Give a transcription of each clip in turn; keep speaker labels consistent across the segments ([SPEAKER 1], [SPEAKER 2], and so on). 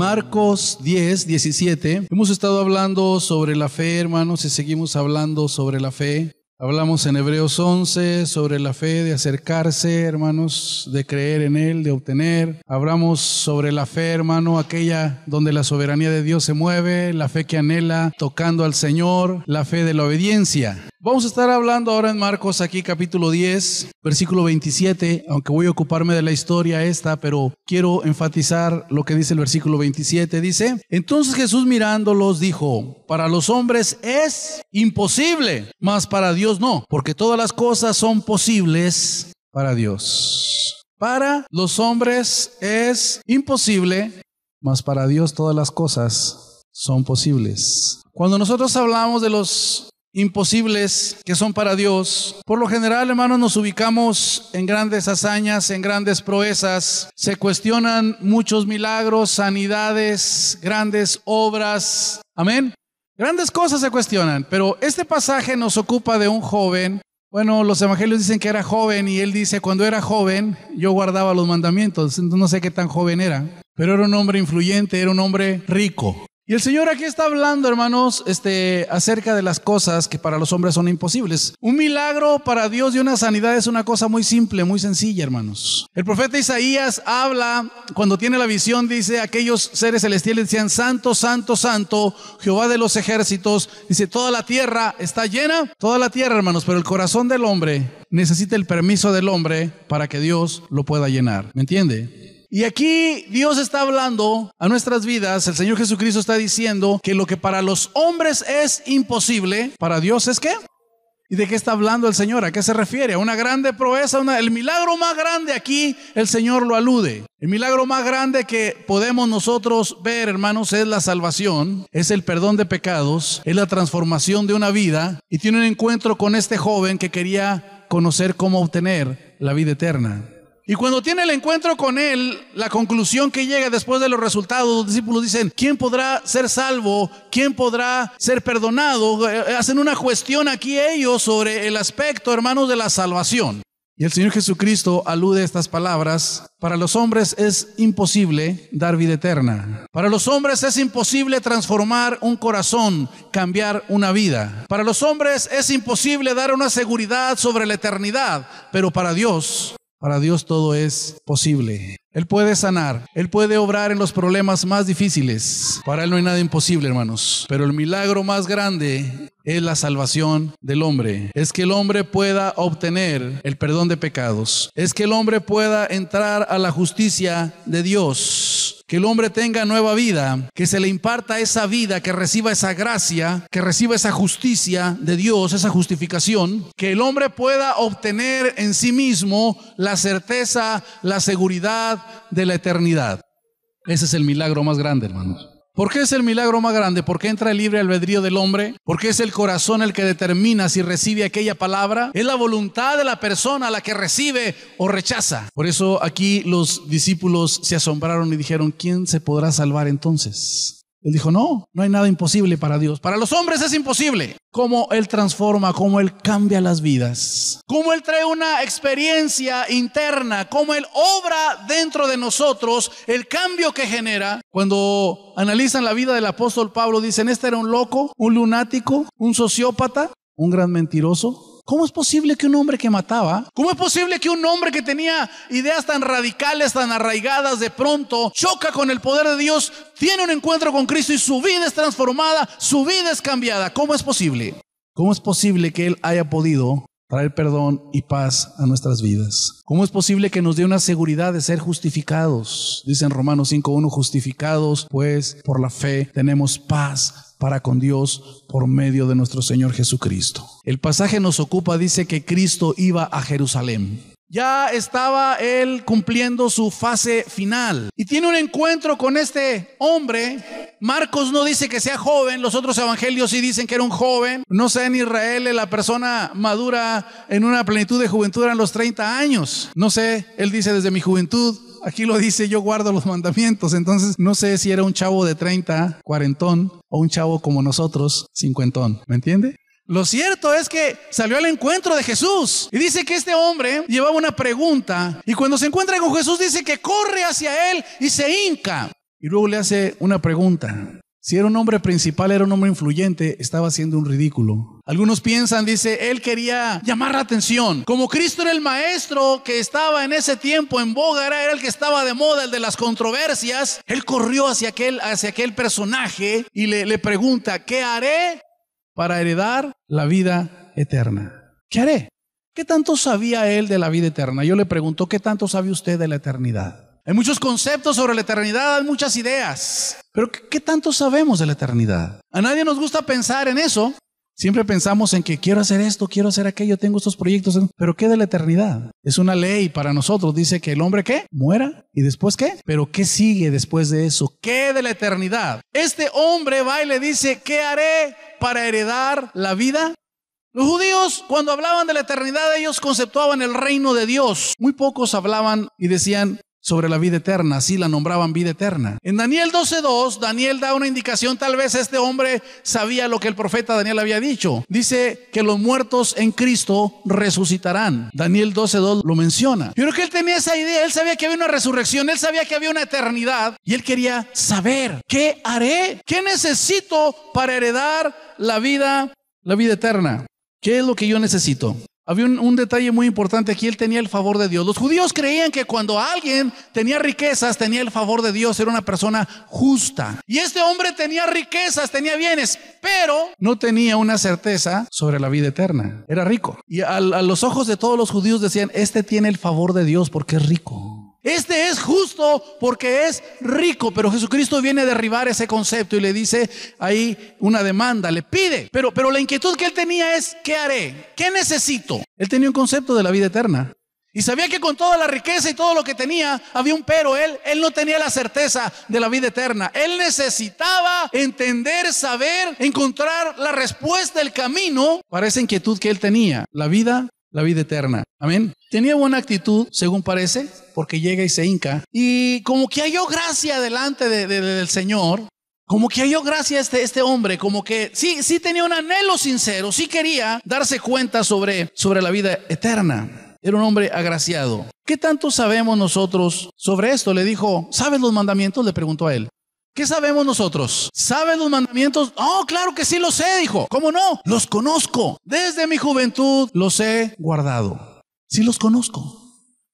[SPEAKER 1] Marcos 10, 17. Hemos estado hablando sobre la fe, hermanos, y seguimos hablando sobre la fe. Hablamos en Hebreos 11 sobre la fe de acercarse, hermanos, de creer en Él, de obtener. Hablamos sobre la fe, hermano, aquella donde la soberanía de Dios se mueve, la fe que anhela tocando al Señor, la fe de la obediencia. Vamos a estar hablando ahora en Marcos, aquí capítulo 10, versículo 27, aunque voy a ocuparme de la historia esta, pero quiero enfatizar lo que dice el versículo 27. Dice: entonces Jesús mirándolos dijo: para los hombres es imposible, mas para Dios no, porque todas las cosas son posibles para Dios. Para los hombres es imposible, mas para Dios todas las cosas son posibles. Cuando nosotros hablamos de los imposibles que son para Dios, por lo general, hermanos, nos ubicamos en grandes hazañas, en grandes proezas. Se cuestionan muchos milagros, sanidades, grandes obras. Amén. Grandes cosas se cuestionan, pero este pasaje nos ocupa de un joven. Bueno, los evangelios dicen que era joven y él dice: cuando era joven yo guardaba los mandamientos. No sé qué tan joven era, pero era un hombre influyente, era un hombre rico. Y el Señor aquí está hablando, hermanos, acerca de las cosas que para los hombres son imposibles. Un milagro para Dios y una sanidad es una cosa muy simple, muy sencilla, hermanos. El profeta Isaías habla, cuando tiene la visión, dice: aquellos seres celestiales decían: santo, santo, santo, Jehová de los ejércitos. Dice: toda la tierra está llena, toda la tierra, hermanos, pero el corazón del hombre necesita el permiso del hombre para que Dios lo pueda llenar. ¿Me entiende? Y aquí Dios está hablando a nuestras vidas. El Señor Jesucristo está diciendo que lo que para los hombres es imposible, para Dios es ¿qué? ¿Y de qué está hablando el Señor? ¿A qué se refiere? A una grande proeza, el milagro más grande aquí el Señor lo alude. El milagro más grande que podemos nosotros ver, hermanos, es la salvación, es el perdón de pecados, es la transformación de una vida. Y tiene un encuentro con este joven que quería conocer cómo obtener la vida eterna. Y cuando tiene el encuentro con él, la conclusión que llega después de los resultados, los discípulos dicen: ¿quién podrá ser salvo? ¿Quién podrá ser perdonado? Hacen una cuestión aquí ellos sobre el aspecto, hermanos, de la salvación. Y el Señor Jesucristo alude a estas palabras: para los hombres es imposible dar vida eterna. Para los hombres es imposible transformar un corazón, cambiar una vida. Para los hombres es imposible dar una seguridad sobre la eternidad, pero para Dios todo es posible. Él puede sanar, Él puede obrar en los problemas más difíciles. Para Él no hay nada imposible, hermanos. Pero el milagro más grande es la salvación del hombre. Es que el hombre pueda obtener el perdón de pecados. Es que el hombre pueda entrar a la justicia de Dios. Que el hombre tenga nueva vida, que se le imparta esa vida, que reciba esa gracia, que reciba esa justicia de Dios, esa justificación. Que el hombre pueda obtener en sí mismo la certeza, la seguridad de la eternidad. Ese es el milagro más grande, hermanos. ¿Por qué es el milagro más grande? Porque entra el libre albedrío del hombre. Porque es el corazón el que determina si recibe aquella palabra. Es la voluntad de la persona la que recibe o rechaza. Por eso aquí los discípulos se asombraron y dijeron: ¿quién se podrá salvar entonces? Él dijo: no hay nada imposible para Dios. Para los hombres es imposible. Cómo Él transforma, cómo Él cambia las vidas, cómo Él trae una experiencia interna, cómo Él obra dentro de nosotros, el cambio que genera. Cuando analizan la vida del apóstol Pablo, dicen: este era un loco, un lunático, un sociópata, un gran mentiroso. ¿Cómo es posible que un hombre que mataba, cómo es posible que un hombre que tenía ideas tan radicales, tan arraigadas, de pronto choca con el poder de Dios, tiene un encuentro con Cristo y su vida es transformada, su vida es cambiada? ¿Cómo es posible? ¿Cómo es posible que Él haya podido traer perdón y paz a nuestras vidas? ¿Cómo es posible que nos dé una seguridad de ser justificados? Dice en Romanos 5:1: justificados pues por la fe tenemos paz para con Dios por medio de nuestro Señor Jesucristo. El pasaje nos ocupa, dice que Cristo iba a Jerusalén. Ya estaba Él cumpliendo su fase final y tiene un encuentro con este hombre. Marcos no dice que sea joven, los otros evangelios sí dicen que era un joven. No sé, en Israel la persona madura en una plenitud de juventud eran los 30 años. No sé, él dice: desde mi juventud. Aquí lo dice: yo guardo los mandamientos. Entonces no sé si era un chavo de 30, cuarentón, o un chavo como nosotros, cincuentón. ¿Me entiende? Lo cierto es que salió al encuentro de Jesús y dice que este hombre llevaba una pregunta, y cuando se encuentra con Jesús dice que corre hacia él y se hinca. Y luego le hace una pregunta. Si era un hombre principal, era un hombre influyente, estaba haciendo un ridículo. Algunos piensan, dice, él quería llamar la atención. Como Cristo era el maestro que estaba en ese tiempo en boga, era el que estaba de moda, el de las controversias. Él corrió hacia aquel personaje y le pregunta, ¿qué haré para heredar la vida eterna? ¿Qué haré? ¿Qué tanto sabía él de la vida eterna? Yo le pregunto, ¿qué tanto sabe usted de la eternidad? Hay muchos conceptos sobre la eternidad, hay muchas ideas. Pero ¿qué tanto sabemos de la eternidad? A nadie nos gusta pensar en eso. Siempre pensamos en que quiero hacer esto, quiero hacer aquello, tengo estos proyectos. Pero ¿qué de la eternidad? Es una ley para nosotros. Dice que el hombre ¿qué? Muera. ¿Y después qué? Pero ¿qué sigue después de eso? ¿Qué de la eternidad? Este hombre va y le dice, ¿qué haré para heredar la vida? Los judíos, cuando hablaban de la eternidad, ellos conceptuaban el reino de Dios. Muy pocos hablaban y decían sobre la vida eterna, así la nombraban vida eterna. En Daniel 12:2, Daniel da una indicación, tal vez este hombre sabía lo que el profeta Daniel había dicho. Dice que los muertos en Cristo resucitarán. Daniel 12:2 lo menciona. Yo creo que él tenía esa idea, él sabía que había una resurrección, él sabía que había una eternidad y él quería saber, ¿qué haré? ¿Qué necesito para heredar la vida eterna? ¿Qué es lo que yo necesito? Había un detalle muy importante aquí, él tenía el favor de Dios. Los judíos creían que cuando alguien tenía riquezas, tenía el favor de Dios, era una persona justa. Y este hombre tenía riquezas, tenía bienes, pero no tenía una certeza sobre la vida eterna. Era rico. Y a los ojos de todos los judíos decían, este tiene el favor de Dios porque es rico. Este es justo porque es rico, pero Jesucristo viene a derribar ese concepto y le dice ahí una demanda, le pide, pero la inquietud que él tenía es, ¿qué haré? ¿Qué necesito? Él tenía un concepto de la vida eterna y sabía que con toda la riqueza y todo lo que tenía, había un pero, él no tenía la certeza de la vida eterna. Él necesitaba entender, saber, encontrar la respuesta, el camino para esa inquietud que él tenía, la vida eterna. Amén. Tenía buena actitud, según parece, porque llega y se hinca. Y como que halló gracia delante del Señor, como que halló gracia este hombre, como que sí tenía un anhelo sincero, sí quería darse cuenta sobre la vida eterna. Era un hombre agraciado. ¿Qué tanto sabemos nosotros sobre esto? Le dijo, ¿sabes los mandamientos? Le preguntó a él. ¿Qué sabemos nosotros? ¿Sabes los mandamientos? Oh, claro que sí los sé, dijo. ¿Cómo no? Los conozco. Desde mi juventud los he guardado. Sí los conozco.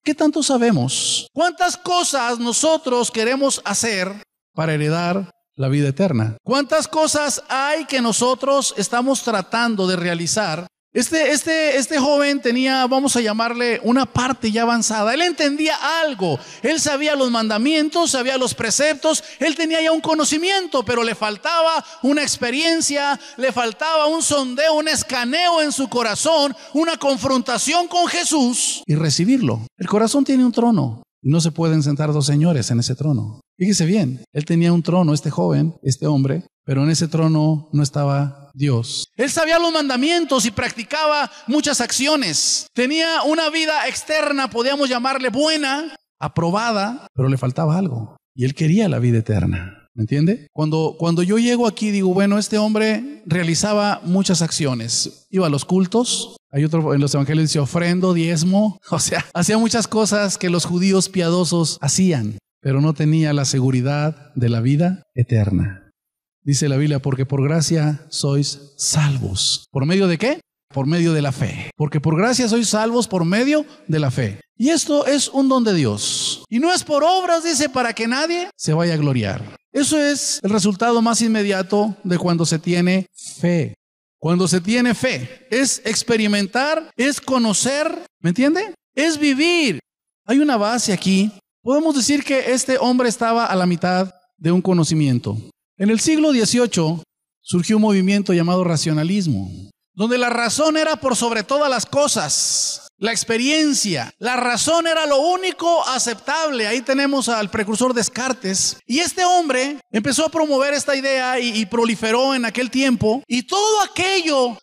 [SPEAKER 1] ¿Qué tanto sabemos? ¿Cuántas cosas nosotros queremos hacer para heredar la vida eterna? ¿Cuántas cosas hay que nosotros estamos tratando de realizar? Este joven tenía, vamos a llamarle, una parte ya avanzada. Él entendía algo. Él sabía los mandamientos, sabía los preceptos. Él tenía ya un conocimiento, pero le faltaba una experiencia, le faltaba un sondeo, un escaneo en su corazón, una confrontación con Jesús y recibirlo. El corazón tiene un trono y no se pueden sentar dos señores en ese trono. Fíjese bien, él tenía un trono, este joven, este hombre, pero en ese trono no estaba Dios. Él sabía los mandamientos y practicaba muchas acciones. Tenía una vida externa, podíamos llamarle buena, aprobada, pero le faltaba algo. Y él quería la vida eterna. ¿Me entiende? Cuando yo llego aquí, digo, bueno, este hombre realizaba muchas acciones. Iba a los cultos. Hay otro en los evangelios dice ofrendo, diezmo. O sea, hacía muchas cosas que los judíos piadosos hacían, pero no tenía la seguridad de la vida eterna. Dice la Biblia, porque por gracia sois salvos. ¿Por medio de qué? Por medio de la fe. Porque por gracia sois salvos por medio de la fe. Y esto es un don de Dios. Y no es por obras, dice, para que nadie se vaya a gloriar. Eso es el resultado más inmediato de cuando se tiene fe. Cuando se tiene fe, es experimentar, es conocer, ¿me entiende? Es vivir. Hay una base aquí. Podemos decir que este hombre estaba a la mitad de un conocimiento. En el siglo XVIII surgió un movimiento llamado racionalismo, donde la razón era por sobre todas las cosas. La experiencia, la razón era lo único aceptable. Ahí tenemos al precursor Descartes. Y este hombre empezó a promover esta idea y proliferó en aquel tiempo. Y todo aquello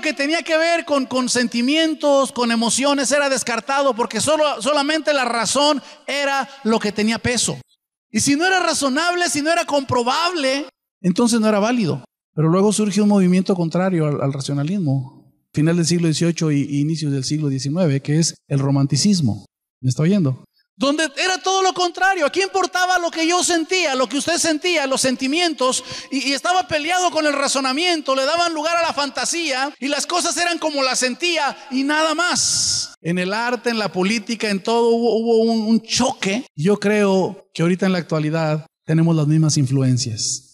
[SPEAKER 1] que tenía que ver con sentimientos, con emociones, era descartado porque solamente la razón era lo que tenía peso. Y si no era razonable, si no era comprobable, entonces no era válido. Pero luego surge un movimiento contrario al racionalismo. Final del siglo XVIII y inicios del siglo XIX, que es el romanticismo. ¿Me está oyendo? Donde era todo lo contrario. Aquí importaba lo que yo sentía, lo que usted sentía, los sentimientos, y estaba peleado con el razonamiento, le daban lugar a la fantasía y las cosas eran como las sentía y nada más. En el arte, en la política, en todo hubo un choque. Yo creo que ahorita en la actualidad tenemos las mismas influencias.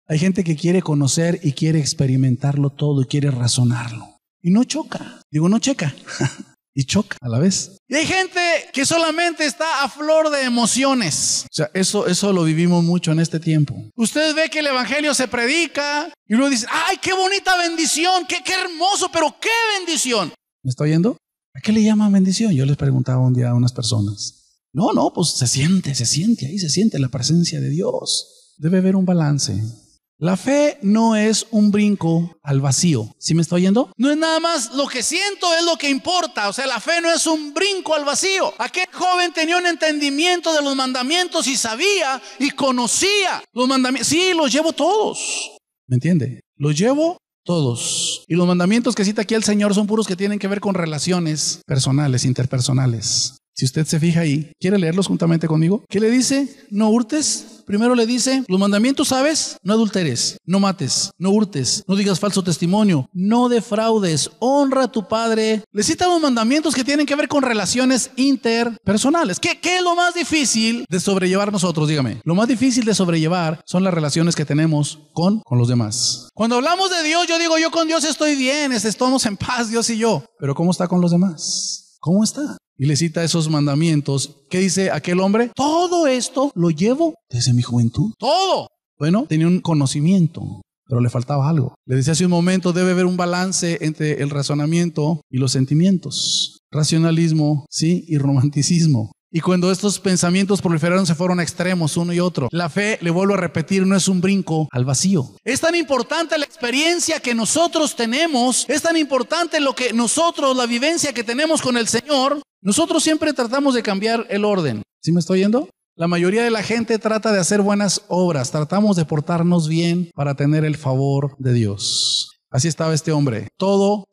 [SPEAKER 1] Hay gente que quiere conocer y quiere experimentarlo todo y quiere razonarlo. Y no choca, no checa. Y choca a la vez. Y hay gente que solamente está a flor de emociones. O sea, eso lo vivimos mucho en este tiempo. Usted ve que el evangelio se predica y luego dice, ¡ay, qué bonita bendición! ¡Qué hermoso! ¡Pero qué bendición! ¿Me está oyendo? ¿A qué le llaman bendición? Yo les preguntaba un día a unas personas. No, pues se siente ahí, se siente la presencia de Dios. Debe haber un balance. La fe no es un brinco al vacío. ¿Sí me está oyendo? No es nada más lo que siento, es lo que importa. O sea, la fe no es un brinco al vacío. Aquel joven tenía un entendimiento de los mandamientos y sabía y conocía los mandamientos. Sí, los llevo todos. ¿Me entiende? Los llevo todos. Y los mandamientos que cita aquí el Señor son puros que tienen que ver con relaciones personales, interpersonales. Si usted se fija ahí, ¿quiere leerlos juntamente conmigo? ¿Qué le dice? No hurtes. Primero le dice, los mandamientos, ¿sabes? No adulteres, no mates, no hurtes, no digas falso testimonio, no defraudes, honra a tu padre. Le cita los mandamientos que tienen que ver con relaciones interpersonales. ¿Qué es lo más difícil de sobrellevar nosotros? Dígame. Lo más difícil de sobrellevar son las relaciones que tenemos con los demás. Cuando hablamos de Dios, yo digo, yo con Dios estoy bien, estamos en paz, Dios y yo. Pero ¿cómo está con los demás? ¿Cómo está? Y le cita esos mandamientos. ¿Qué dice aquel hombre? Todo esto lo llevo desde mi juventud. Todo. Bueno, tenía un conocimiento, pero le faltaba algo. Le decía hace un momento, debe haber un balance entre el razonamiento y los sentimientos. Racionalismo, sí, y romanticismo. Y cuando estos pensamientos proliferaron, se fueron a extremos uno y otro. La fe, le vuelvo a repetir, no es un brinco al vacío. Es tan importante la experiencia que nosotros tenemos, es tan importante lo que nosotros, la vivencia que tenemos con el Señor. Nosotros siempre tratamos de cambiar el orden. ¿Sí me estoy oyendo? La mayoría de la gente trata de hacer buenas obras. Tratamos de portarnos bien para tener el favor de Dios. Así estaba este hombre. Todo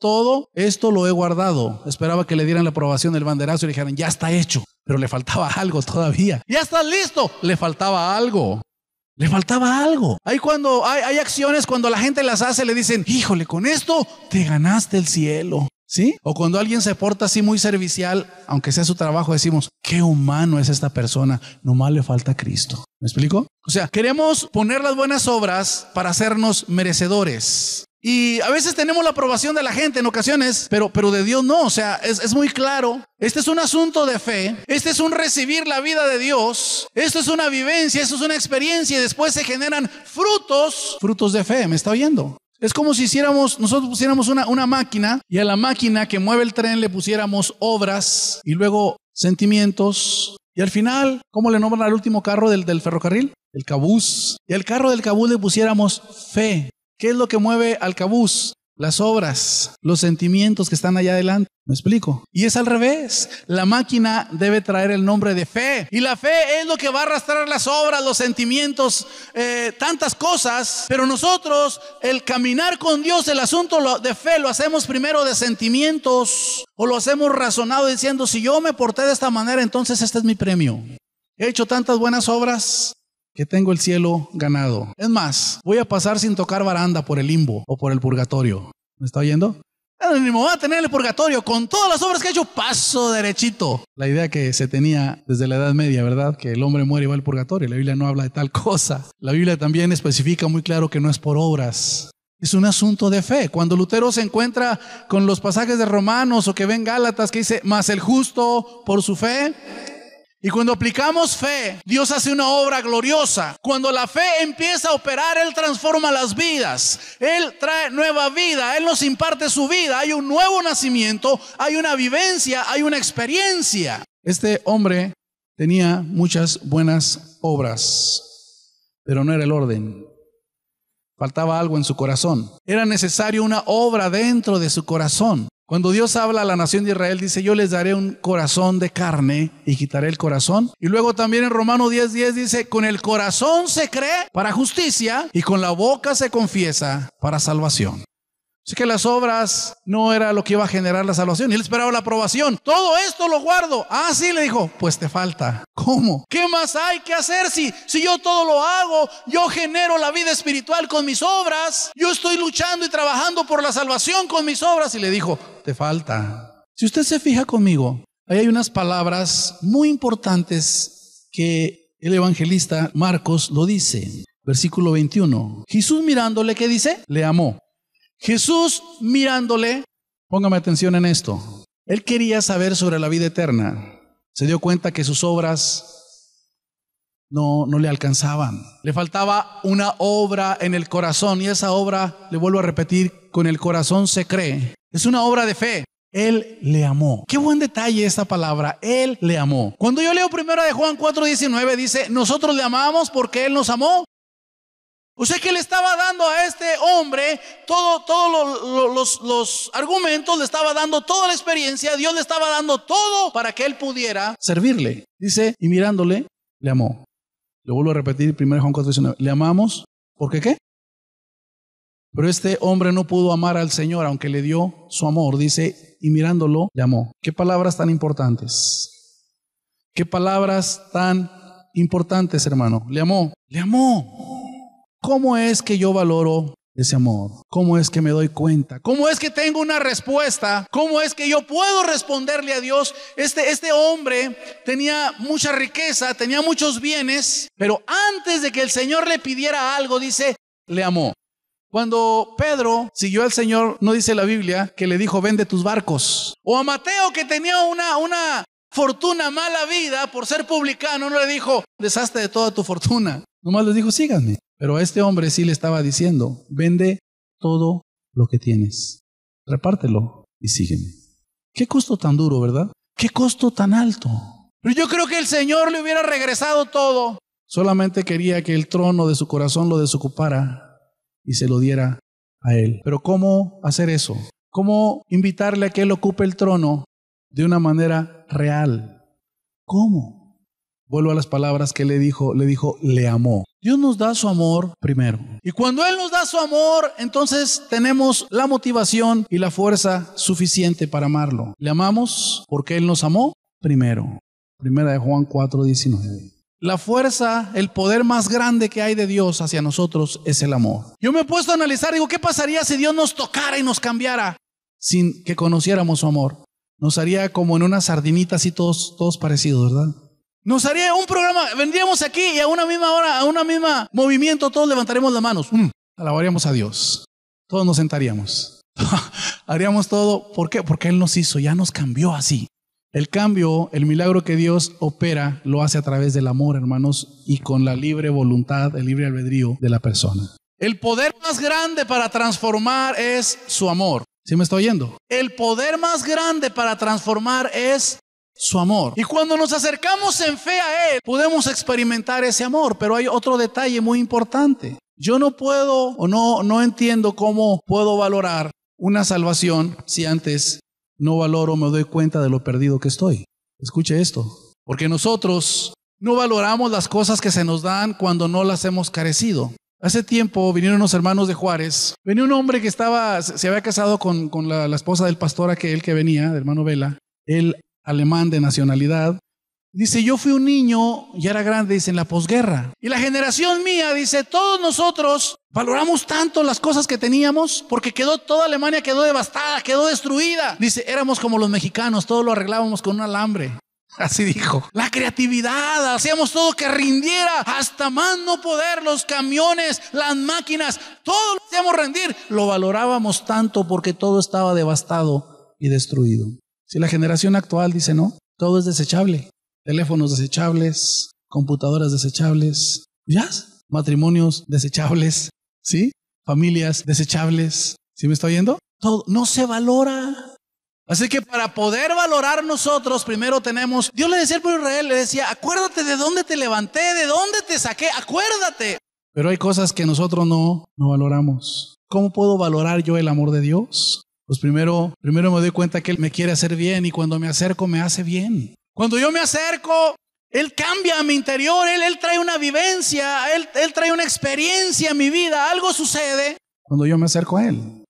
[SPEAKER 1] esto lo he guardado. Esperaba que le dieran la aprobación del banderazo y le dijeran, ya está hecho. Pero le faltaba algo todavía. Ya está listo. Le faltaba algo. Le faltaba algo. Hay acciones cuando la gente las hace, le dicen, híjole, con esto te ganaste el cielo. ¿Sí? O cuando alguien se porta así muy servicial, aunque sea su trabajo, decimos, qué humano es esta persona, nomás le falta Cristo. ¿Me explico? O sea, queremos poner las buenas obras para hacernos merecedores. Y a veces tenemos la aprobación de la gente en ocasiones, pero de Dios no. O sea, es muy claro. Este es un asunto de fe. Este es un recibir la vida de Dios. Esto es una vivencia, esto es una experiencia y después se generan frutos de fe. ¿Me está oyendo? Es como si nosotros pusiéramos una máquina y a la máquina que mueve el tren le pusiéramos obras y luego sentimientos. Y al final, ¿cómo le nombran al último carro del ferrocarril? El cabús. Y al carro del cabús le pusiéramos fe. ¿Qué es lo que mueve al cabús? Las obras, los sentimientos que están allá adelante. ¿Me explico? Y es al revés. La máquina debe traer el nombre de fe. Y la fe es lo que va a arrastrar las obras, los sentimientos, tantas cosas. Pero nosotros, el caminar con Dios, el asunto de fe, lo hacemos primero de sentimientos. O lo hacemos razonado diciendo, si yo me porté de esta manera, entonces este es mi premio. He hecho tantas buenas obras que tengo el cielo ganado. Es más, voy a pasar sin tocar baranda por el limbo o por el purgatorio. ¿Me está oyendo? Ni me voy a tener el purgatorio. Con todas las obras que he hecho, paso derechito. La idea que se tenía desde la Edad Media, ¿verdad? Que el hombre muere y va al purgatorio. La Biblia no habla de tal cosa. La Biblia también especifica muy claro que no es por obras. Es un asunto de fe. Cuando Lutero se encuentra con los pasajes de Romanos o que ven Gálatas que dice, mas el justo por su fe. Y cuando aplicamos fe, Dios hace una obra gloriosa. Cuando la fe empieza a operar, Él transforma las vidas. Él trae nueva vida. Él nos imparte su vida. Hay un nuevo nacimiento, hay una vivencia, hay una experiencia. Este hombre tenía muchas buenas obras, pero no era el orden. Faltaba algo en su corazón. Era necesario una obra dentro de su corazón. Cuando Dios habla a la nación de Israel, dice, yo les daré un corazón de carne y quitaré el corazón. Y luego también en Romanos 10:10 dice, con el corazón se cree para justicia y con la boca se confiesa para salvación. Así que las obras no era lo que iba a generar la salvación. Y él esperaba la aprobación. Todo esto lo guardo. Ah, sí, le dijo, pues te falta. ¿Cómo? ¿Qué más hay que hacer si yo todo lo hago? Yo genero la vida espiritual con mis obras. Yo estoy luchando y trabajando por la salvación con mis obras. Y le dijo, te falta. Si usted se fija conmigo, ahí hay unas palabras muy importantes que el evangelista Marcos lo dice. Versículo 21. Jesús mirándole, ¿qué dice? Le amó. Jesús mirándole, póngame atención en esto. Él quería saber sobre la vida eterna. Se dio cuenta que sus obras no le alcanzaban. Le faltaba una obra en el corazón, y esa obra, le vuelvo a repetir, con el corazón se cree. Es una obra de fe. Él le amó. Qué buen detalle esta palabra, Él le amó. Cuando yo leo 1 de Juan 4:19, dice, nosotros le amamos porque Él nos amó. O sea que le estaba dando a este hombre todos los argumentos, le estaba dando toda la experiencia, Dios le estaba dando todo para que él pudiera servirle. Dice, y mirándole, le amó. Le vuelvo a repetir, 1 Juan 4:19, le amamos, ¿por qué qué? Pero este hombre no pudo amar al Señor, aunque le dio su amor, dice, y mirándolo, le amó. ¿Qué palabras tan importantes? ¿Qué palabras tan importantes, hermano? Le amó, le amó. ¿Cómo es que yo valoro ese amor? ¿Cómo es que me doy cuenta? ¿Cómo es que tengo una respuesta? ¿Cómo es que yo puedo responderle a Dios? Este hombre tenía mucha riqueza, tenía muchos bienes, pero antes de que el Señor le pidiera algo, dice, le amó. Cuando Pedro siguió al Señor, no dice la Biblia que le dijo, vende tus barcos. O a Mateo, que tenía una fortuna, mala vida por ser publicano, no le dijo, deshazte de toda tu fortuna. Nomás les dijo, síganme. Pero a este hombre sí le estaba diciendo, vende todo lo que tienes, repártelo y sígueme. Qué costo tan duro, ¿verdad? Qué costo tan alto. Pero yo creo que el Señor le hubiera regresado todo. Solamente quería que el trono de su corazón lo desocupara y se lo diera a él. Pero ¿cómo hacer eso? ¿Cómo invitarle a que él ocupe el trono de una manera real? ¿Cómo? Vuelvo a las palabras que le dijo, le amó. Dios nos da su amor primero. Y cuando Él nos da su amor, entonces tenemos la motivación y la fuerza suficiente para amarlo. Le amamos porque Él nos amó primero. 1 de Juan 4:19. La fuerza, el poder más grande que hay de Dios hacia nosotros es el amor. Yo me he puesto a analizar, digo, ¿qué pasaría si Dios nos tocara y nos cambiara sin que conociéramos su amor? Nos haría como en una sardinita así todos parecidos, ¿verdad? Nos haría un programa, vendríamos aquí y a una misma hora, a una misma movimiento, todos levantaremos las manos. Alabaríamos a Dios. Todos nos sentaríamos. Haríamos todo. ¿Por qué? Porque Él nos hizo, ya nos cambió así. El cambio, el milagro que Dios opera, lo hace a través del amor, hermanos, y con la libre voluntad, el libre albedrío de la persona. El poder más grande para transformar es su amor. ¿Sí me está oyendo? El poder más grande para transformar es su amor. Y cuando nos acercamos en fe a Él, podemos experimentar ese amor. Pero hay otro detalle muy importante. Yo no puedo o no entiendo cómo puedo valorar una salvación si antes no valoro, me doy cuenta de lo perdido que estoy. Escuche esto. Porque nosotros no valoramos las cosas que se nos dan cuando no las hemos carecido. Hace tiempo vinieron unos hermanos de Juárez. Venía un hombre que se había casado con la esposa del pastor aquel que venía, del hermano Vela. Él alemán de nacionalidad. Dice, yo fui un niño, ya era grande, dice, en la posguerra. Y la generación mía, dice, todos nosotros valoramos tanto las cosas que teníamos porque toda Alemania quedó devastada, quedó destruida. Dice, éramos como los mexicanos, todo lo arreglábamos con un alambre. Así dijo. La creatividad, hacíamos todo que rindiera hasta más no poder, los camiones, las máquinas, todo lo hacíamos rendir. Lo valorábamos tanto porque todo estaba devastado y destruido. Si la generación actual dice no, todo es desechable. Teléfonos desechables, computadoras desechables, ¿ya? Matrimonios desechables, ¿sí? Familias desechables. ¿Sí me está oyendo? Todo no se valora. Así que para poder valorar nosotros, primero tenemos, Dios le decía al pueblo de Israel, le decía, acuérdate de dónde te levanté, de dónde te saqué, acuérdate. Pero hay cosas que nosotros no valoramos. ¿Cómo puedo valorar yo el amor de Dios? Pues primero me doy cuenta que Él me quiere hacer bien y cuando me acerco me hace bien. Cuando yo me acerco, Él cambia a mi interior, Él trae una vivencia, Él trae una experiencia en mi vida, algo sucede cuando yo me acerco a Él.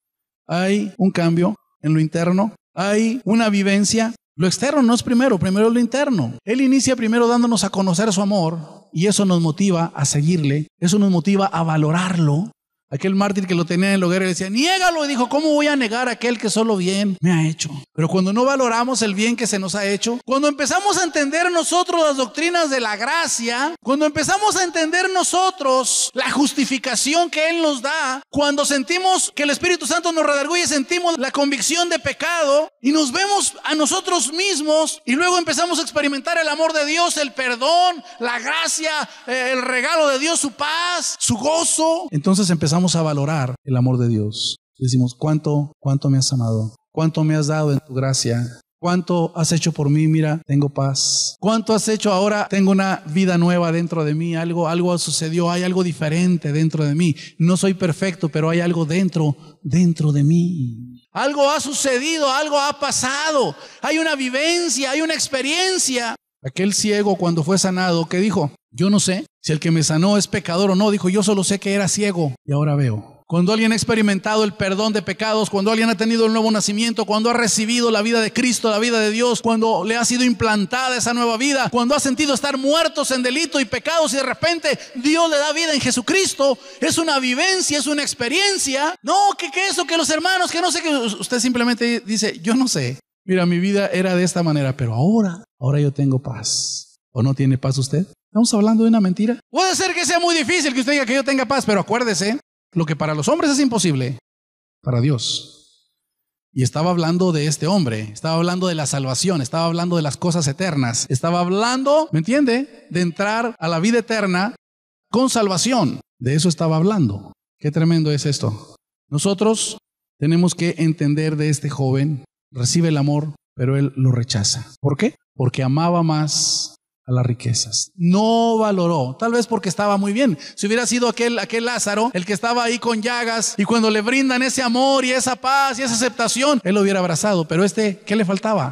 [SPEAKER 1] hay un cambio en lo interno, hay una vivencia. Lo externo no es primero es lo interno. Él inicia primero dándonos a conocer su amor y eso nos motiva a seguirle, eso nos motiva a valorarlo. Aquel mártir que lo tenía en el hoguera decía, niégalo, y dijo, ¿cómo voy a negar a aquel que solo bien me ha hecho? Pero cuando no valoramos el bien que se nos ha hecho, cuando empezamos a entender nosotros las doctrinas de la gracia, cuando empezamos a entender nosotros la justificación que Él nos da, cuando sentimos que el Espíritu Santo nos redarguye, sentimos la convicción de pecado y nos vemos a nosotros mismos y luego empezamos a experimentar el amor de Dios, el perdón, la gracia, el regalo de Dios, su paz, su gozo, entonces empezamos a valorar el amor de Dios. Decimos, ¿cuánto me has amado? ¿Cuánto me has dado en tu gracia? ¿Cuánto has hecho por mí? Mira, tengo paz. ¿Cuánto has hecho ahora? Tengo una vida nueva dentro de mí. Algo sucedió, hay algo diferente dentro de mí. No soy perfecto, pero hay algo dentro de mí. Algo ha sucedido, algo ha pasado. Hay una vivencia, hay una experiencia. Aquel ciego cuando fue sanado, ¿qué dijo? Yo no sé si el que me sanó es pecador o no. Dijo, yo solo sé que era ciego y ahora veo. Cuando alguien ha experimentado el perdón de pecados, cuando alguien ha tenido el nuevo nacimiento, cuando ha recibido la vida de Cristo, la vida de Dios, cuando le ha sido implantada esa nueva vida, cuando ha sentido estar muertos en delito y pecados y de repente Dios le da vida en Jesucristo, es una vivencia, es una experiencia. No, que eso, que los hermanos, que no sé qué. Usted simplemente dice, yo no sé. Mira, mi vida era de esta manera, pero ahora yo tengo paz. ¿O no tiene paz usted? ¿Estamos hablando de una mentira? Puede ser que sea muy difícil que usted diga que yo tenga paz, pero acuérdese, lo que para los hombres es imposible, para Dios. Y estaba hablando de este hombre, estaba hablando de la salvación, estaba hablando de las cosas eternas, estaba hablando, ¿me entiende?, de entrar a la vida eterna con salvación. De eso estaba hablando. Qué tremendo es esto. Nosotros tenemos que entender de este joven, recibe el amor, pero él lo rechaza. ¿Por qué? Porque amaba más a las riquezas. No valoró, tal vez porque estaba muy bien. Si hubiera sido aquel Lázaro, el que estaba ahí con llagas, y cuando le brindan ese amor y esa paz y esa aceptación, él lo hubiera abrazado. Pero ¿qué le faltaba?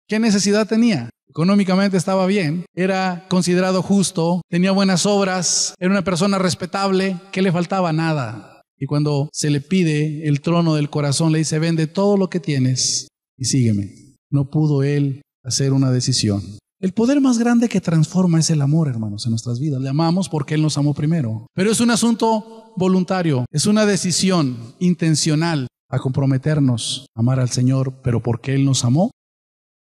[SPEAKER 1] ¿Qué necesidad tenía? Económicamente estaba bien, era considerado justo, tenía buenas obras, era una persona respetable. ¿Qué le faltaba? Nada. Y cuando se le pide el trono del corazón, le dice, vende todo lo que tienes y sígueme. No pudo él hacer una decisión. El poder más grande que transforma es el amor, hermanos, en nuestras vidas. Le amamos porque Él nos amó primero. Pero es un asunto voluntario, es una decisión intencional a comprometernos a amar al Señor, pero porque Él nos amó.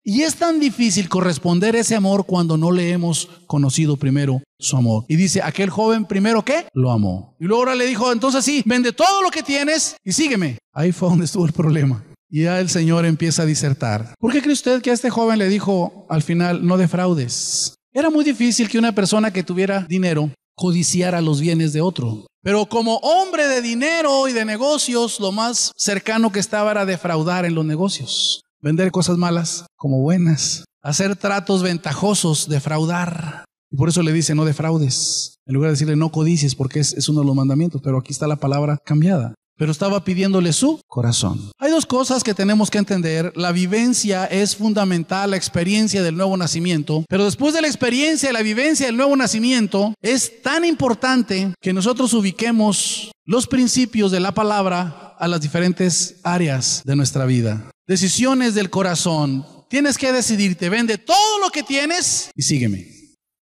[SPEAKER 1] Y es tan difícil corresponder ese amor cuando no le hemos conocido primero su amor. Y dice, aquel joven primero, ¿qué? Lo amó. Y luego ahora le dijo, entonces sí, vende todo lo que tienes y sígueme. Ahí fue donde estuvo el problema. Y ya el Señor empieza a disertar. ¿Por qué cree usted que a este joven le dijo al final, no defraudes? Era muy difícil que una persona que tuviera dinero codiciara los bienes de otro. Pero como hombre de dinero y de negocios, lo más cercano que estaba era defraudar en los negocios. Vender cosas malas como buenas. Hacer tratos ventajosos, defraudar. Y por eso le dice, no defraudes. En lugar de decirle, no codicies, porque es uno de los mandamientos. Pero aquí está la palabra cambiada. Pero estaba pidiéndole su corazón. Hay dos cosas que tenemos que entender. La vivencia es fundamental, la experiencia del nuevo nacimiento. Pero después de la experiencia y la vivencia del nuevo nacimiento, es tan importante que nosotros ubiquemos los principios de la palabra a las diferentes áreas de nuestra vida. Decisiones del corazón. Tienes que decidirte, vende todo lo que tienes y sígueme.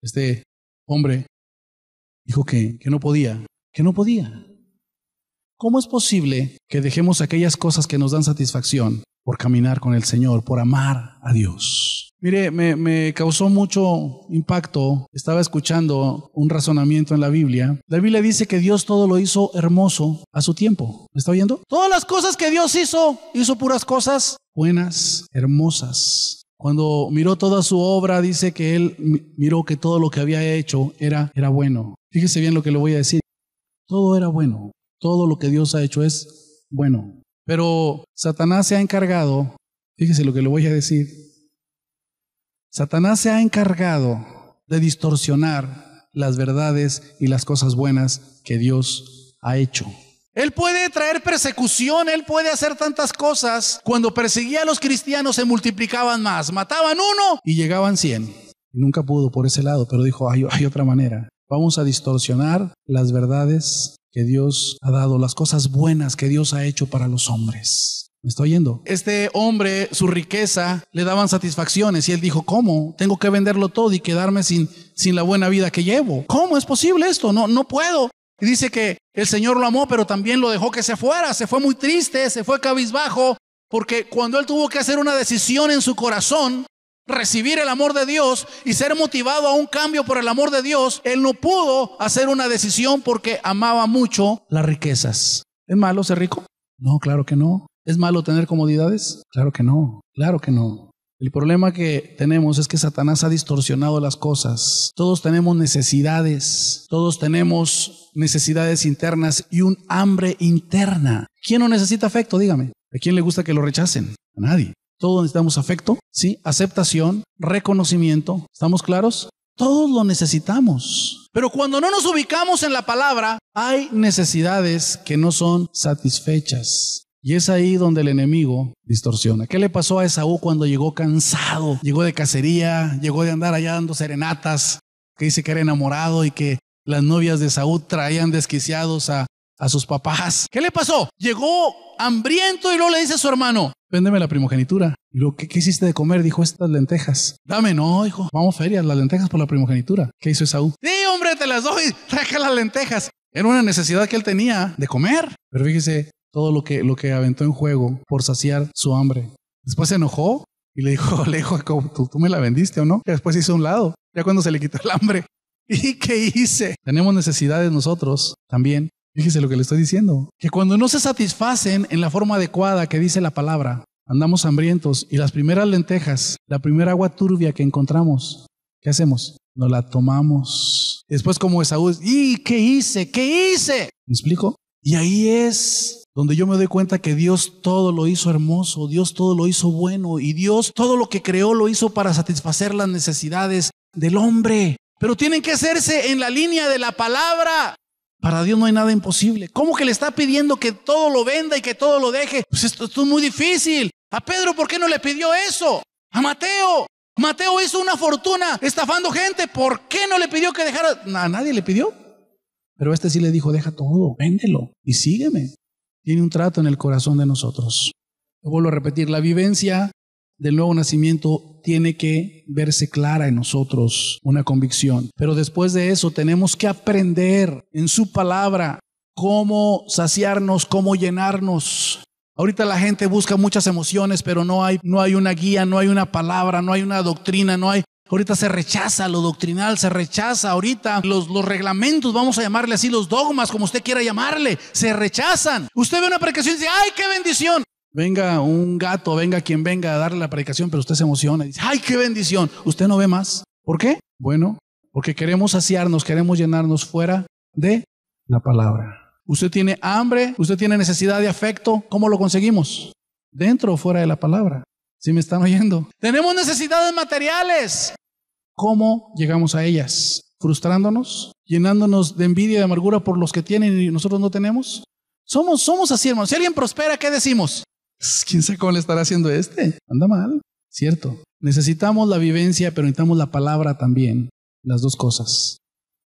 [SPEAKER 1] Este hombre dijo que no podía. ¿Cómo es posible que dejemos aquellas cosas que nos dan satisfacción por caminar con el Señor, por amar a Dios? Mire, me causó mucho impacto. Estaba escuchando un razonamiento en la Biblia. La Biblia dice que Dios todo lo hizo hermoso a su tiempo. ¿Me está oyendo? Todas las cosas que Dios hizo puras cosas buenas, hermosas. Cuando miró toda su obra, dice que Él miró que todo lo que había hecho era bueno. Fíjese bien lo que le voy a decir. Todo era bueno. Todo lo que Dios ha hecho es bueno. Pero Satanás se ha encargado, fíjese lo que le voy a decir. Satanás se ha encargado de distorsionar las verdades y las cosas buenas que Dios ha hecho. Él puede traer persecución, Él puede hacer tantas cosas. Cuando perseguía a los cristianos se multiplicaban más. Mataban uno y llegaban 100. Y nunca pudo por ese lado, pero dijo, hay otra manera. Vamos a distorsionar las verdades que Dios ha dado, las cosas buenas que Dios ha hecho para los hombres. ¿Me está oyendo? Este hombre, su riqueza le daban satisfacciones y él dijo, ¿cómo? Tengo que venderlo todo y quedarme sin la buena vida que llevo. ¿Cómo es posible esto? No puedo. Y dice que el Señor lo amó, pero también lo dejó que se fuera. Se fue muy triste, se fue cabizbajo, porque cuando él tuvo que hacer una decisión en su corazón, recibir el amor de Dios y ser motivado a un cambio por el amor de Dios, él no pudo hacer una decisión porque amaba mucho las riquezas. ¿Es malo ser rico? No, claro que no. ¿Es malo tener comodidades? Claro que no, claro que no. El problema que tenemos es que Satanás ha distorsionado las cosas. Todos tenemos necesidades internas y un hambre interna. ¿Quién no necesita afecto? Dígame. ¿A quién le gusta que lo rechacen? A nadie. Todos necesitamos afecto, ¿sí? Aceptación, reconocimiento. ¿Estamos claros? Todos lo necesitamos. Pero cuando no nos ubicamos en la palabra, hay necesidades que no son satisfechas. Y es ahí donde el enemigo distorsiona. ¿Qué le pasó a Esaú cuando llegó cansado? Llegó de cacería, llegó de andar allá dando serenatas, que dice que era enamorado y que las novias de Esaú traían desquiciados a sus papás. ¿Qué le pasó? Llegó hambriento y luego le dice a su hermano, véndeme la primogenitura. Y luego, ¿qué hiciste de comer? Dijo, estas lentejas. Dame, no, hijo, vamos ferias, las lentejas por la primogenitura. ¿Qué hizo Esaú? Sí, hombre, te las doy, traje las lentejas. Era una necesidad que él tenía de comer. Pero fíjese, todo lo que aventó en juego por saciar su hambre. Después se enojó y le dijo, ¿tú me la vendiste o no? Y después se hizo a un lado, ya cuando se le quitó el hambre. ¿Y qué hice? Tenemos necesidades nosotros también. Fíjese lo que le estoy diciendo. Que cuando no se satisfacen en la forma adecuada que dice la palabra, andamos hambrientos y las primeras lentejas, la primera agua turbia que encontramos, ¿qué hacemos? Nos la tomamos. Después como Esaú, ¿y qué hice? ¿Qué hice? ¿Me explico? Y ahí es donde yo me doy cuenta que Dios todo lo hizo hermoso, Dios todo lo hizo bueno y Dios todo lo que creó lo hizo para satisfacer las necesidades del hombre. Pero tienen que hacerse en la línea de la palabra. Para Dios no hay nada imposible. ¿Cómo que le está pidiendo que todo lo venda y que todo lo deje? Pues esto es muy difícil. A Pedro, ¿por qué no le pidió eso? A Mateo. Mateo hizo una fortuna estafando gente. ¿Por qué no le pidió que dejara? A nadie le pidió. Pero este sí le dijo, deja todo, véndelo y sígueme. Tiene un trato en el corazón de nosotros. Lo vuelvo a repetir, la vivencia del nuevo nacimiento tiene que verse clara en nosotros, una convicción. Pero después de eso tenemos que aprender en su palabra cómo saciarnos, cómo llenarnos. Ahorita la gente busca muchas emociones, pero no hay una guía, no hay una palabra, no hay una doctrina, ahorita se rechaza lo doctrinal, se rechaza ahorita los reglamentos, vamos a llamarle así, los dogmas, como usted quiera llamarle, se rechazan. Usted ve una predicación y dice, ¡ay, qué bendición! Venga un gato, venga quien venga a darle la predicación, pero usted se emociona y dice, ¡ay, qué bendición! Usted no ve más. ¿Por qué? Bueno, porque queremos saciarnos, queremos llenarnos fuera de la palabra. Usted tiene hambre, usted tiene necesidad de afecto, ¿cómo lo conseguimos? ¿Dentro o fuera de la palabra? ¿Sí me están oyendo? Tenemos necesidades materiales. ¿Cómo llegamos a ellas? ¿Frustrándonos? ¿Llenándonos de envidia y de amargura por los que tienen y nosotros no tenemos? Somos así, hermanos. Si alguien prospera, ¿qué decimos? ¿Quién sabe cómo le estará haciendo este? Anda mal, cierto. Necesitamos la vivencia, pero necesitamos la palabra también. Las dos cosas.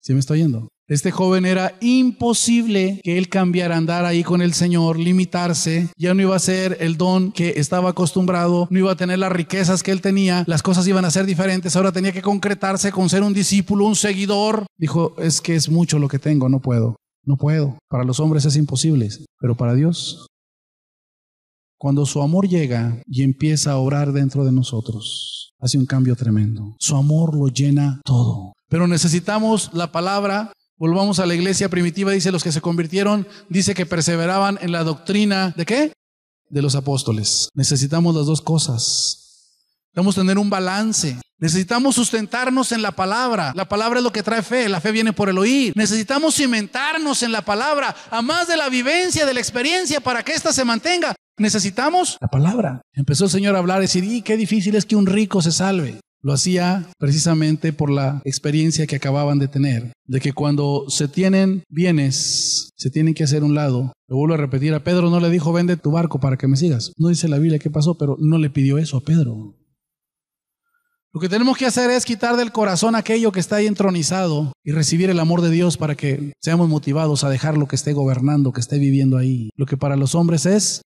[SPEAKER 1] ¿Sí me está oyendo? Este joven era imposible que él cambiara, andar ahí con el Señor, limitarse. Ya no iba a ser el don que estaba acostumbrado, no iba a tener las riquezas que él tenía, las cosas iban a ser diferentes. Ahora tenía que concretarse con ser un discípulo, un seguidor. Dijo, es que es mucho lo que tengo, no puedo. Para los hombres es imposible, pero para Dios, cuando su amor llega y empieza a obrar dentro de nosotros, hace un cambio tremendo. Su amor lo llena todo. Pero necesitamos la palabra. Volvamos a la iglesia primitiva, dice, los que se convirtieron, dice que perseveraban en la doctrina, ¿de qué? De los apóstoles. Necesitamos las dos cosas. Necesitamos tener un balance. Necesitamos sustentarnos en la palabra. La palabra es lo que trae fe. La fe viene por el oír. Necesitamos cimentarnos en la palabra. A más de la vivencia, de la experiencia, para que ésta se mantenga, necesitamos la palabra. Empezó el Señor a hablar y decir, y qué difícil es que un rico se salve. Lo hacía precisamente por la experiencia que acababan de tener, de que cuando se tienen bienes, se tienen que hacer un lado. Lo vuelvo a repetir, a Pedro no le dijo, vende tu barco para que me sigas. No dice la Biblia qué pasó, pero no le pidió eso a Pedro. Lo que tenemos que hacer es quitar del corazón aquello que está ahí entronizado y recibir el amor de Dios para que seamos motivados a dejar lo que esté gobernando, que esté viviendo ahí. Lo que para los hombres es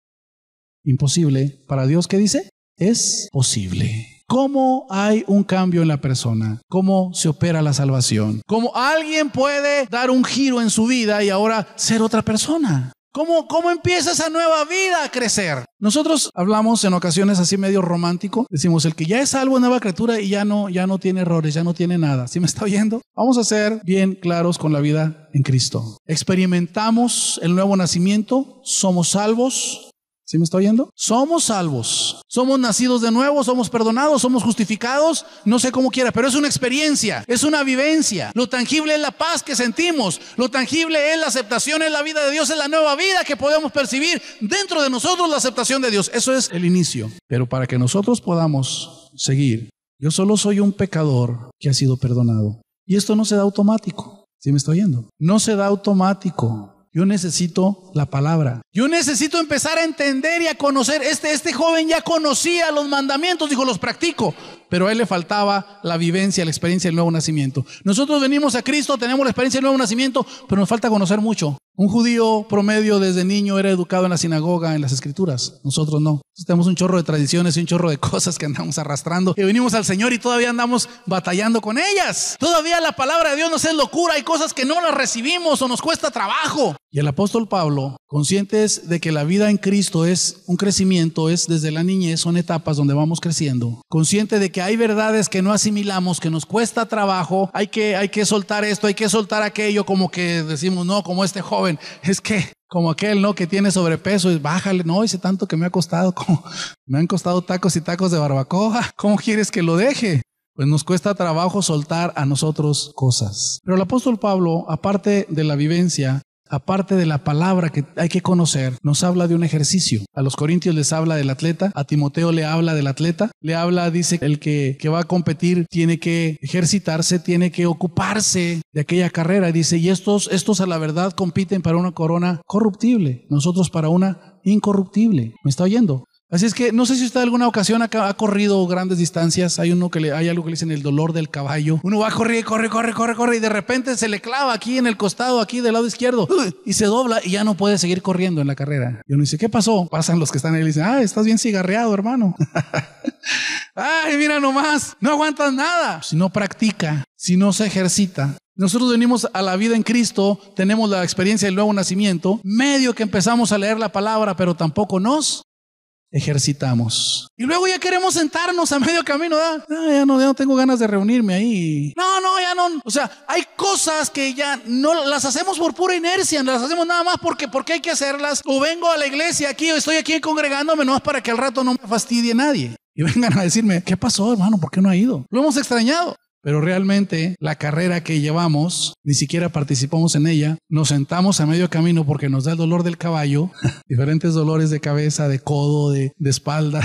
[SPEAKER 1] imposible, para Dios, ¿qué dice? Es posible. ¿Cómo hay un cambio en la persona? ¿Cómo se opera la salvación? ¿Cómo alguien puede dar un giro en su vida y ahora ser otra persona? ¿Cómo empieza esa nueva vida a crecer? Nosotros hablamos en ocasiones así medio romántico. Decimos, el que ya es salvo, nueva criatura y ya no tiene errores, ya no tiene nada. ¿Sí me está oyendo? Vamos a ser bien claros con la vida en Cristo. Experimentamos el nuevo nacimiento, somos salvos. ¿Sí me está oyendo? Somos salvos, somos nacidos de nuevo, somos perdonados, somos justificados, no sé cómo quiera, pero es una experiencia, es una vivencia. Lo tangible es la paz que sentimos, lo tangible es la aceptación, es la vida de Dios, es la nueva vida que podemos percibir dentro de nosotros, la aceptación de Dios. Eso es el inicio. Pero para que nosotros podamos seguir, yo solo soy un pecador que ha sido perdonado. Y esto no se da automático. ¿Sí me está oyendo? No se da automático. Yo necesito la palabra. Yo necesito empezar a entender y a conocer. Este joven ya conocía los mandamientos, dijo, los practico. Pero a él le faltaba la vivencia, la experiencia del nuevo nacimiento. Nosotros venimos a Cristo, tenemos la experiencia del nuevo nacimiento, pero nos falta conocer mucho. Un judío promedio desde niño era educado en la sinagoga, en las escrituras. Nosotros no. Nosotros tenemos un chorro de tradiciones y un chorro de cosas que andamos arrastrando. Y venimos al Señor y todavía andamos batallando con ellas. Todavía la palabra de Dios nos es locura. Hay cosas que no las recibimos o nos cuesta trabajo. Y el apóstol Pablo, conscientes de que la vida en Cristo es un crecimiento, es desde la niñez, son etapas donde vamos creciendo. Consciente de que hay verdades que no asimilamos, que nos cuesta trabajo. Hay que soltar esto, hay que soltar aquello, como que decimos, no, como este joven. Es que como aquel, ¿no? Que tiene sobrepeso y bájale, no, hice tanto que me ha costado, como me han costado tacos y tacos de barbacoa. ¿Cómo quieres que lo deje? Pues nos cuesta trabajo soltar a nosotros cosas. Pero el apóstol Pablo, aparte de la vivencia, aparte de la palabra que hay que conocer, nos habla de un ejercicio. A los corintios les habla del atleta, a Timoteo le habla del atleta, le habla, dice, el que va a competir tiene que ejercitarse, tiene que ocuparse de aquella carrera. Dice, y estos a la verdad compiten para una corona corruptible, nosotros para una incorruptible. ¿Me está oyendo? Así es que no sé si usted alguna ocasión ha corrido grandes distancias. Hay algo que le dicen el dolor del caballo. Uno va a correr, corre y de repente se le clava aquí en el costado, aquí del lado izquierdo, y se dobla y ya no puede seguir corriendo en la carrera. Y uno dice, ¿qué pasó? Pasan los que están ahí y dicen, estás bien cigarreado, hermano. Ay, mira nomás, no aguantas nada. Si no practica, si no se ejercita. Nosotros venimos a la vida en Cristo, tenemos la experiencia del nuevo nacimiento, medio que empezamos a leer la palabra, pero tampoco nos ejercitamos. Y luego ya queremos sentarnos a medio camino, ¿verdad? Ya no tengo ganas de reunirme ahí. Ya no. O sea, hay cosas que ya no las hacemos por pura inercia, las hacemos nada más porque hay que hacerlas. O vengo a la iglesia aquí, o estoy aquí congregándome, no es para que al rato no me fastidie nadie. Y vengan a decirme, ¿qué pasó, hermano? ¿Por qué no ha ido? Lo hemos extrañado. Pero realmente la carrera que llevamos, ni siquiera participamos en ella. Nos sentamos a medio camino porque nos da el dolor del caballo, diferentes dolores de cabeza, de codo, de espalda,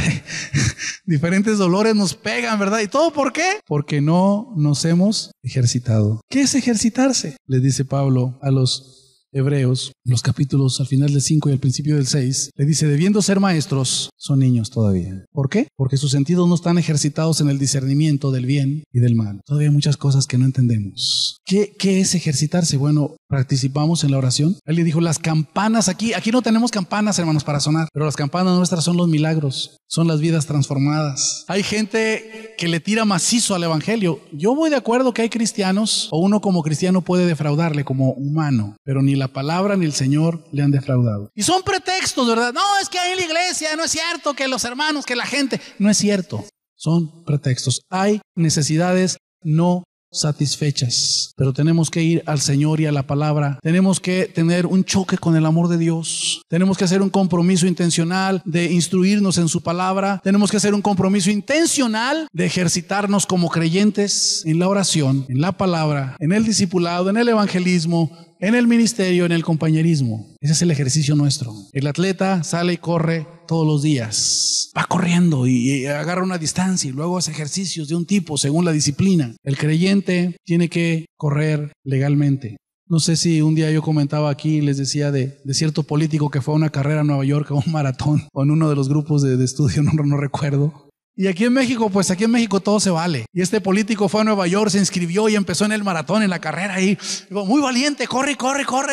[SPEAKER 1] diferentes dolores nos pegan, ¿verdad? ¿Y todo por qué? Porque no nos hemos ejercitado. ¿Qué es ejercitarse? Les dice Pablo a los Hebreos, los capítulos al final del 5 y al principio del 6, le dice, debiendo ser maestros, son niños todavía. ¿Por qué? Porque sus sentidos no están ejercitados en el discernimiento del bien y del mal. Todavía hay muchas cosas que no entendemos. ¿Qué es ejercitarse? Bueno, participamos en la oración. Él le dijo, las campanas aquí no tenemos campanas, hermanos, para sonar, pero las campanas nuestras son los milagros, son las vidas transformadas. Hay gente que le tira macizo al evangelio. Yo voy de acuerdo que hay cristianos, o uno como cristiano puede defraudarle como humano, pero ni la palabra ni el Señor le han defraudado. Y son pretextos, ¿verdad? No, es que ahí en la iglesia no es cierto, que los hermanos, que la gente. No es cierto. Son pretextos. Hay necesidades no satisfechas, pero tenemos que ir al Señor y a la palabra. Tenemos que tener un choque con el amor de Dios. Tenemos que hacer un compromiso intencional de instruirnos en su palabra. Tenemos que hacer un compromiso intencional de ejercitarnos como creyentes en la oración, en la palabra, en el discipulado, en el evangelismo, en el ministerio, en el compañerismo. Ese es el ejercicio nuestro. El atleta sale y corre todos los días. Va corriendo y agarra una distancia y luego hace ejercicios de un tipo según la disciplina. El creyente tiene que correr legalmente. No sé si un día yo comentaba aquí y les decía de cierto político que fue a una carrera en Nueva York, a un maratón, o en uno de los grupos de estudio, no recuerdo. Y aquí en México, pues aquí en México todo se vale. Y este político fue a Nueva York, se inscribió y empezó en el maratón, en la carrera ahí. Muy valiente, corre.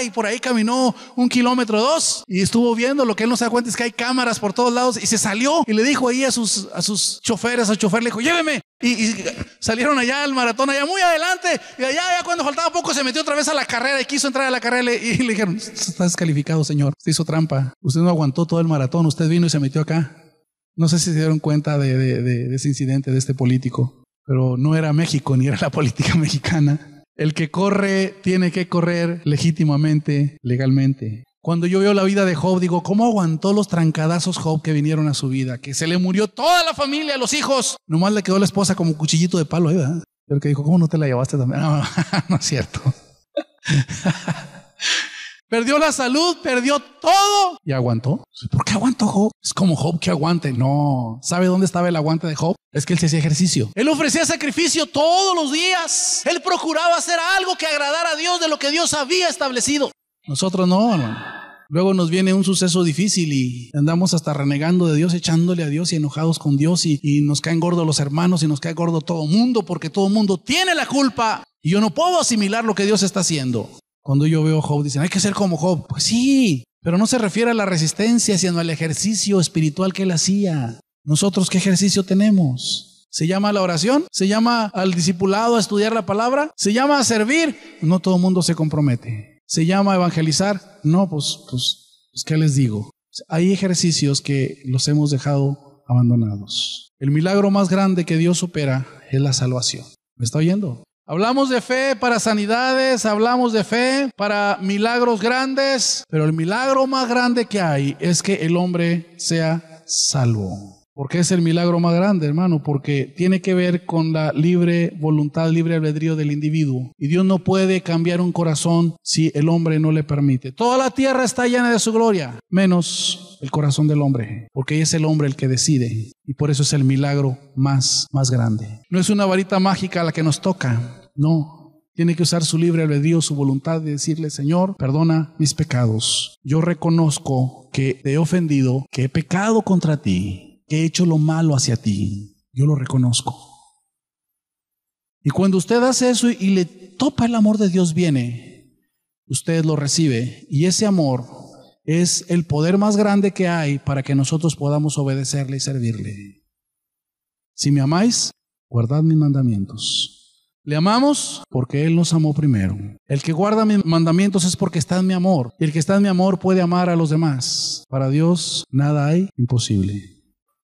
[SPEAKER 1] Y por ahí caminó 1 kilómetro, 2. Y estuvo viendo, lo que él no se da cuenta es que hay cámaras por todos lados. Y se salió y le dijo ahí a sus choferes, al chofer le dijo, lléveme. Y salieron allá al maratón, allá muy adelante. Y allá cuando faltaba poco se metió otra vez a la carrera y quiso entrar a la carrera. Y le dijeron, está descalificado, señor. Usted hizo trampa. Usted no aguantó todo el maratón. Usted vino y se metió acá. No sé si se dieron cuenta de ese incidente de este político, pero no era México ni era la política mexicana. El que corre tiene que correr legítimamente, legalmente. Cuando yo veo la vida de Job, digo, ¿cómo aguantó los trancadazos Job que vinieron a su vida? Que se le murió toda la familia, los hijos. Nomás le quedó la esposa como cuchillito de palo, ¿verdad? Pero que dijo, ¿cómo no te la llevaste también? No es cierto. Perdió la salud, perdió todo y aguantó. ¿Por qué aguantó Job? Es como Job que aguante. No. ¿Sabe dónde estaba el aguante de Job? Es que él se hacía ejercicio. Él ofrecía sacrificio todos los días. Él procuraba hacer algo que agradara a Dios de lo que Dios había establecido. Nosotros no, hermano. Luego nos viene un suceso difícil y andamos hasta renegando de Dios, echándole a Dios y enojados con Dios y nos caen gordos los hermanos y nos cae gordo todo mundo porque todo mundo tiene la culpa y yo no puedo asimilar lo que Dios está haciendo. Cuando yo veo a Job, dicen, hay que ser como Job. Pues sí, pero no se refiere a la resistencia, sino al ejercicio espiritual que él hacía. ¿Nosotros qué ejercicio tenemos? ¿Se llama la oración? ¿Se llama al discipulado a estudiar la palabra? ¿Se llama a servir? No todo el mundo se compromete. ¿Se llama a evangelizar? No, pues ¿qué les digo? Hay ejercicios que los hemos dejado abandonados. El milagro más grande que Dios opera es la salvación. ¿Me está oyendo? Hablamos de fe para sanidades, hablamos de fe para milagros grandes, pero el milagro más grande que hay es que el hombre sea salvo. ¿Por qué es el milagro más grande, hermano? Porque tiene que ver con la libre voluntad, libre albedrío del individuo. Y Dios no puede cambiar un corazón si el hombre no le permite. Toda la tierra está llena de su gloria, menos el corazón del hombre, porque es el hombre el que decide. Y por eso es el milagro más grande. No es una varita mágica la que nos toca, no. Tiene que usar su libre albedrío, su voluntad de decirle, Señor, perdona mis pecados. Yo reconozco que te he ofendido, que he pecado contra ti, que he hecho lo malo hacia ti. Yo lo reconozco. Y cuando usted hace eso y le topa el amor de Dios viene, usted lo recibe. Y ese amor es el poder más grande que hay para que nosotros podamos obedecerle y servirle. Si me amáis, guardad mis mandamientos. Le amamos porque Él nos amó primero. El que guarda mis mandamientos es porque está en mi amor. Y el que está en mi amor puede amar a los demás. Para Dios nada hay imposible.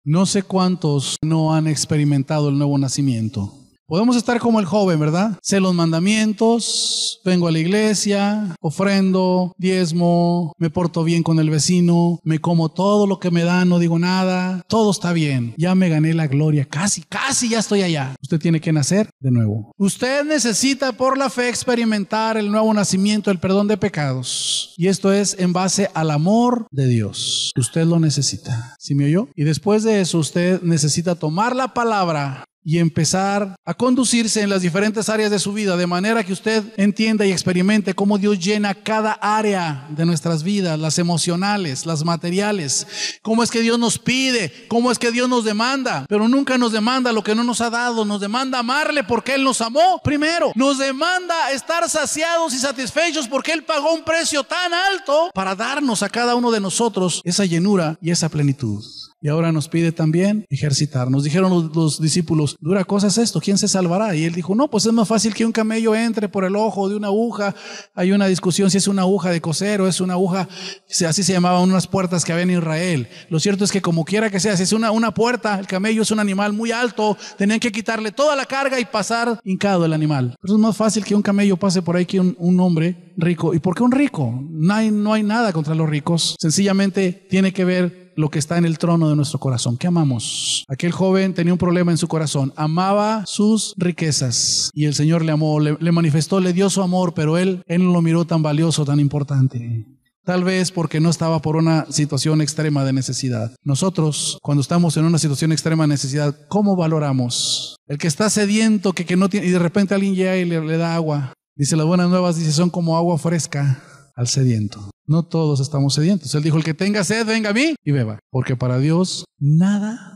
[SPEAKER 1] No sé cuántos no han experimentado el nuevo nacimiento. Podemos estar como el joven, ¿verdad? Sé los mandamientos, vengo a la iglesia, ofrendo, diezmo, me porto bien con el vecino, me como todo lo que me dan, no digo nada, todo está bien. Ya me gané la gloria, casi ya estoy allá. Usted tiene que nacer de nuevo. Usted necesita por la fe experimentar el nuevo nacimiento, el perdón de pecados. Y esto es en base al amor de Dios. Usted lo necesita. ¿Sí me oyó? Y después de eso usted necesita tomar la palabra y empezar a conducirse en las diferentes áreas de su vida, de manera que usted entienda y experimente cómo Dios llena cada área de nuestras vidas, las emocionales, las materiales, cómo es que Dios nos pide, cómo es que Dios nos demanda, pero nunca nos demanda lo que no nos ha dado, nos demanda amarle porque Él nos amó primero, nos demanda estar saciados y satisfechos porque Él pagó un precio tan alto para darnos a cada uno de nosotros esa llenura y esa plenitud. Y ahora nos pide también ejercitar. Nos dijeron los discípulos, dura cosa es esto, ¿quién se salvará? Y él dijo, no, pues es más fácil que un camello entre por el ojo de una aguja. Hay una discusión si es una aguja de coser o es una aguja, así se llamaban unas puertas que había en Israel. Lo cierto es que como quiera que sea, si es una puerta, el camello es un animal muy alto, tenían que quitarle toda la carga y pasar hincado el animal. Pero es más fácil que un camello pase por ahí que un hombre rico. ¿Y por qué un rico? No hay nada contra los ricos. Sencillamente tiene que ver lo que está en el trono de nuestro corazón. ¿Qué amamos? Aquel joven tenía un problema en su corazón. Amaba sus riquezas y el Señor le amó, le manifestó, le dio su amor, pero él no lo miró tan valioso, tan importante. Tal vez porque no estaba por una situación extrema de necesidad. Nosotros, cuando estamos en una situación extrema de necesidad, ¿cómo valoramos? El que está sediento, que no tiene, y de repente alguien llega y le da agua. Dice, las buenas nuevas, dice, son como agua fresca al sediento. No todos estamos sedientos. Él dijo, el que tenga sed, venga a mí y beba. Porque para Dios nada